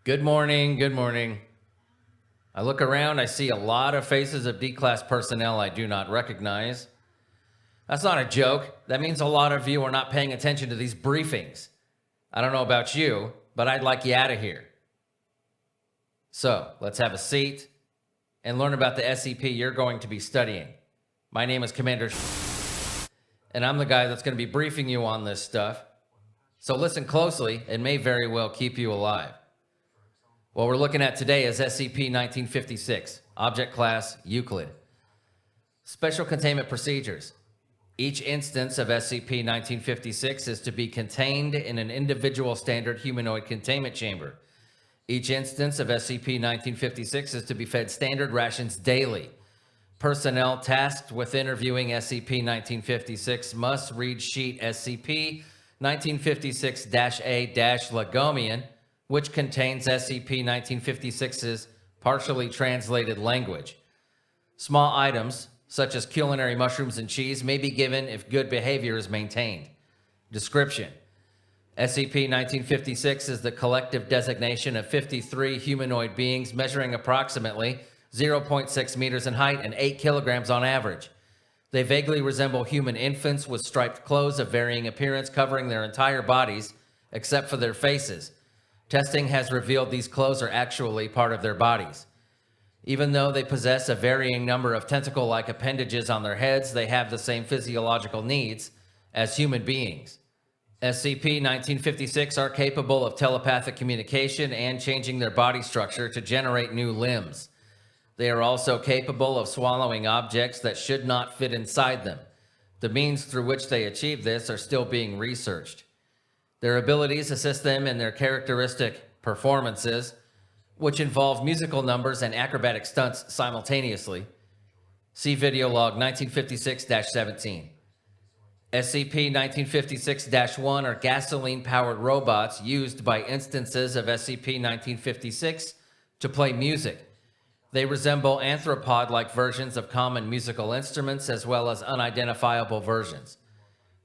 Good morning, good morning. I look around, I see a lot of faces of D-class personnel I do not recognize. That's not a joke. That means a lot of you are not paying attention to these briefings. I don't know about you, but I'd like you out of here. So, let's have a seat and learn about the SCP you're going to be studying. My name is Commander and I'm the guy that's going to be briefing you on this stuff. So listen closely, it may very well keep you alive. What we're looking at today is SCP-1956, Object Class Euclid. Special Containment Procedures. Each instance of SCP-1956 is to be contained in an individual standard humanoid containment chamber. Each instance of SCP-1956 is to be fed standard rations daily. Personnel tasked with interviewing SCP-1956 must read sheet SCP-1956-A-Legomian, which contains SCP-1956's partially translated language. Small items, such as culinary mushrooms and cheese, may be given if good behavior is maintained. Description: SCP-1956 is the collective designation of 53 humanoid beings measuring approximately 0.6 meters in height and 8 kilograms on average. They vaguely resemble human infants with striped clothes of varying appearance covering their entire bodies, except for their faces. Testing has revealed these clothes are actually part of their bodies. Even though they possess a varying number of tentacle-like appendages on their heads, they have the same physiological needs as human beings. SCP-1956 are capable of telepathic communication and changing their body structure to generate new limbs. They are also capable of swallowing objects that should not fit inside them. The means through which they achieve this are still being researched. Their abilities assist them in their characteristic performances, which involve musical numbers and acrobatic stunts simultaneously. See video log 1956-17. SCP-1956-1 are gasoline-powered robots used by instances of SCP-1956 to play music. They resemble anthropod-like versions of common musical instruments as well as unidentifiable versions.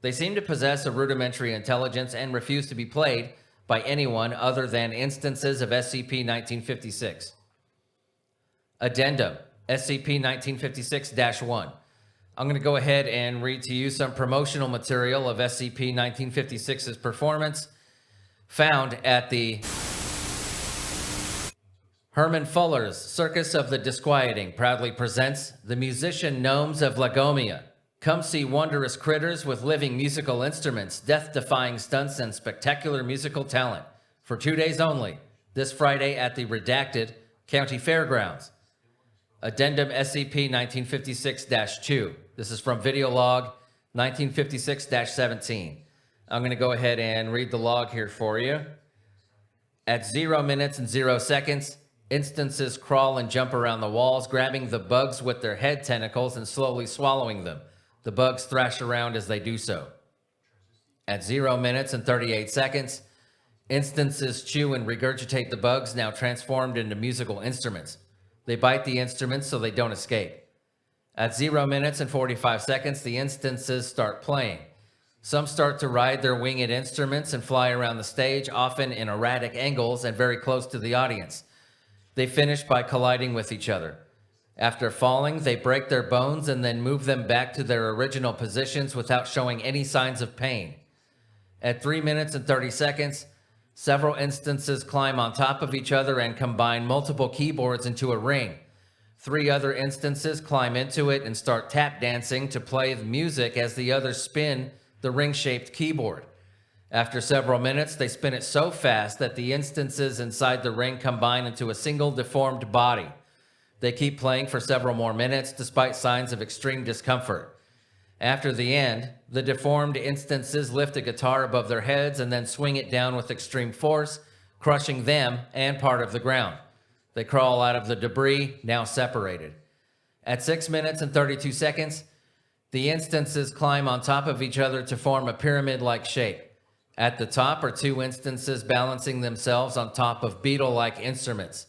They seem to possess a rudimentary intelligence and refuse to be played by anyone other than instances of SCP-1956. Addendum: SCP-1956-1. I'm going to go ahead and read to you some promotional material of SCP-1956's performance found at the Herman Fuller's Circus of the Disquieting proudly presents the musician Gnomes of Lagomia. Come see wondrous critters with living musical instruments, death-defying stunts, and spectacular musical talent for 2 days only, this Friday at the Redacted County Fairgrounds. Addendum SCP-1956-2. This is from video log 1956-17. I'm going to go ahead and read the log here for you. At 0 minutes and 0 seconds, instances crawl and jump around the walls, grabbing the bugs with their head tentacles and slowly swallowing them. The bugs thrash around as they do so. At 0 minutes and 38 seconds, instances chew and regurgitate the bugs, now transformed into musical instruments. They bite the instruments so they don't escape. At 0 minutes and 45 seconds, the instances start playing. Some start to ride their winged instruments and fly around the stage, often in erratic angles and very close to the audience. They finish by colliding with each other. After falling, they break their bones and then move them back to their original positions without showing any signs of pain. At 3 minutes and 30 seconds, several instances climb on top of each other and combine multiple keyboards into a ring. 3 other instances climb into it and start tap dancing to play the music as the others spin the ring-shaped keyboard. After several minutes, they spin it so fast that the instances inside the ring combine into a single deformed body. They keep playing for several more minutes despite signs of extreme discomfort. After the end, the deformed instances lift a guitar above their heads and then swing it down with extreme force, crushing them and part of the ground. They crawl out of the debris, now separated. At 6 minutes and 32 seconds, the instances climb on top of each other to form a pyramid-like shape. At the top are 2 instances balancing themselves on top of beetle-like instruments.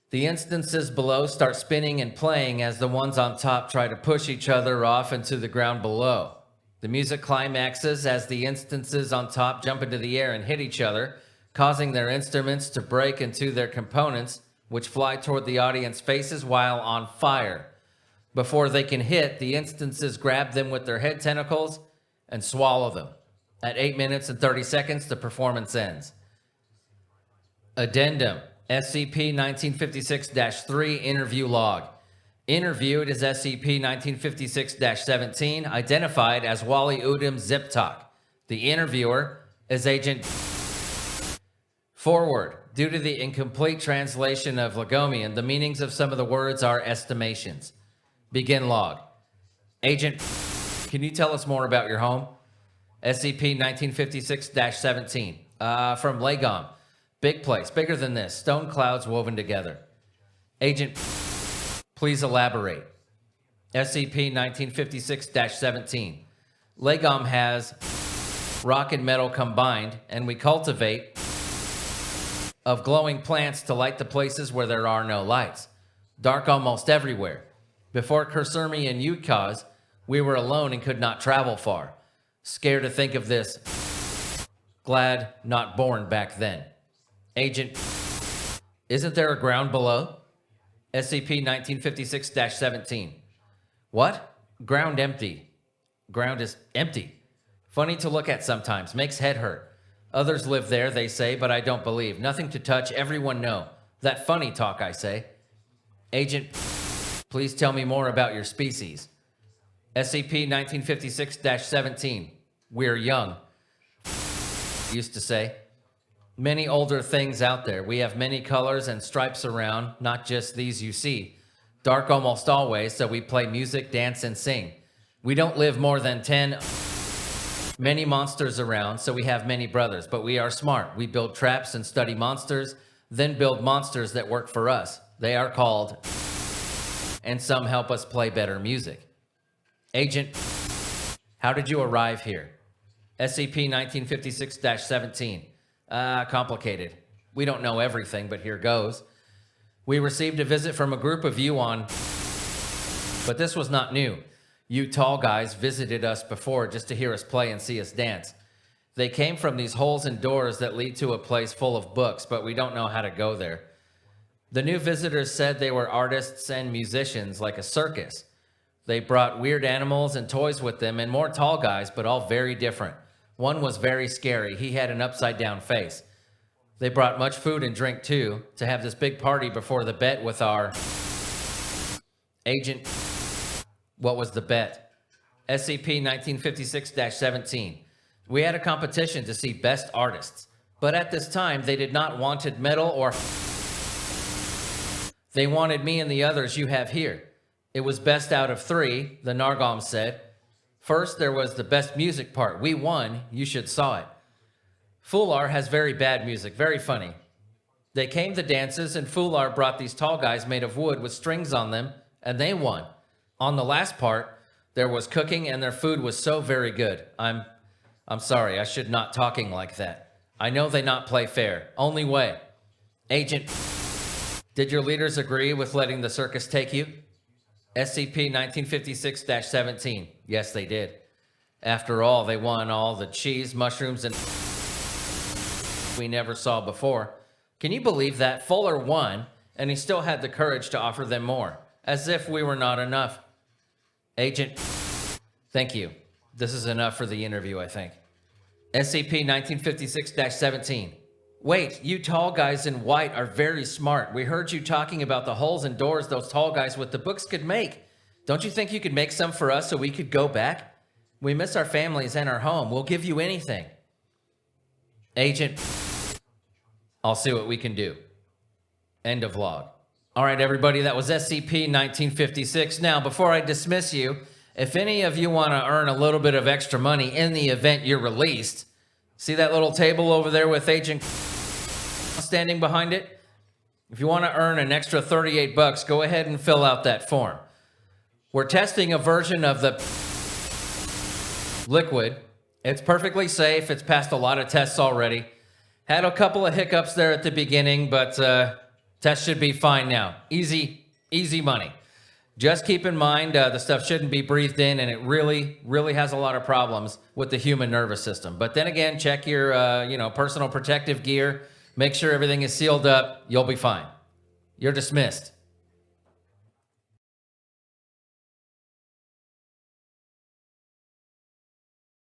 The instances below start spinning and playing as the ones on top try to push each other off into the ground below. The music climaxes as the instances on top jump into the air and hit each other, causing their instruments to break into their components, which fly toward the audience faces while on fire. Before they can hit, the instances grab them with their head tentacles and swallow them. At 8 minutes and 30 seconds, the performance ends. Addendum, SCP-1956-3 interview log. Interviewed as SCP-1956-17, identified as Wally Udom Ziptok. The interviewer is Agent Forward. Due to the incomplete translation of Lagomian, the meanings of some of the words are estimations. Begin log. Agent, can you tell us more about your home? SCP-1956-17. From Lagom. Big place, bigger than this. Stone clouds woven together. Agent, please elaborate. SCP-1956-17. Lagom has rock and metal combined, and we cultivate of glowing plants to light the places where there are no lights. Dark almost everywhere. Before Kursurmi and Yukaz, we were alone and could not travel far. Scared to think of this. Glad not born back then. Agent, isn't there a ground below? SCP-1956-17. What? Ground empty. Ground is empty. Funny to look at sometimes. Makes head hurt. Others live there, they say, but I don't believe. Nothing to touch, everyone know. That funny talk, I say. Agent, please tell me more about your species. SCP-1956-17. We're young. Used to say. Many older things out there. We have many colors and stripes around, not just these you see. Dark almost always, so we play music, dance, and sing. We don't live more than 10. Many monsters around, so we have many brothers, but we are smart. We build traps and study monsters, then build monsters that work for us. They are called, and some help us play better music. Agent, how did you arrive here? SCP-1956-17. Complicated. We don't know everything, but here goes. We received a visit from a group of you on, but this was not new. You tall guys visited us before just to hear us play and see us dance. They came from these holes in doors that lead to a place full of books, but we don't know how to go there. The new visitors said they were artists and musicians, like a circus. They brought weird animals and toys with them, and more tall guys, but all very different. One was very scary. He had an upside-down face. They brought much food and drink, too, to have this big party before the bet with our agent. What was the bet? SCP-1956-17. We had a competition to see best artists, but at this time, they did not wanted medal or... They wanted me and the others you have here. It was best out of 3, the Nargom said. First, there was the best music part. We won. You should saw it. Fular has very bad music, very funny. They came to dances, and Fular brought these tall guys made of wood with strings on them, and they won. On the last part, there was cooking, and their food was so very good. I'm sorry, I should not talking like that. I know they not play fair. Only way. Agent, did your leaders agree with letting the circus take you? SCP-1956-17. Yes, they did. After all, they won all the cheese, mushrooms, and we never saw before. Can you believe that? Fuller won, and he still had the courage to offer them more, as if we were not enough. Agent, thank you. This is enough for the interview, I think. SCP-1956-17. Wait, you tall guys in white are very smart. We heard you talking about the holes and doors those tall guys with the books could make. Don't you think you could make some for us so we could go back? We miss our families and our home. We'll give you anything. Agent, I'll see what we can do. End of log. All right, everybody, that was SCP-1956. Now, before I dismiss you, if any of you want to earn a little bit of extra money in the event you're released, see that little table over there with Agent standing behind it? If you want to earn an extra 38 bucks, go ahead and fill out that form. We're testing a version of the liquid. It's perfectly safe. It's passed a lot of tests already. Had a couple of hiccups there at the beginning, but test should be fine now. Easy money. Just keep in mind the stuff shouldn't be breathed in, and it really, really has a lot of problems with the human nervous system. But then again, check your personal protective gear. Make sure everything is sealed up. You'll be fine. You're dismissed.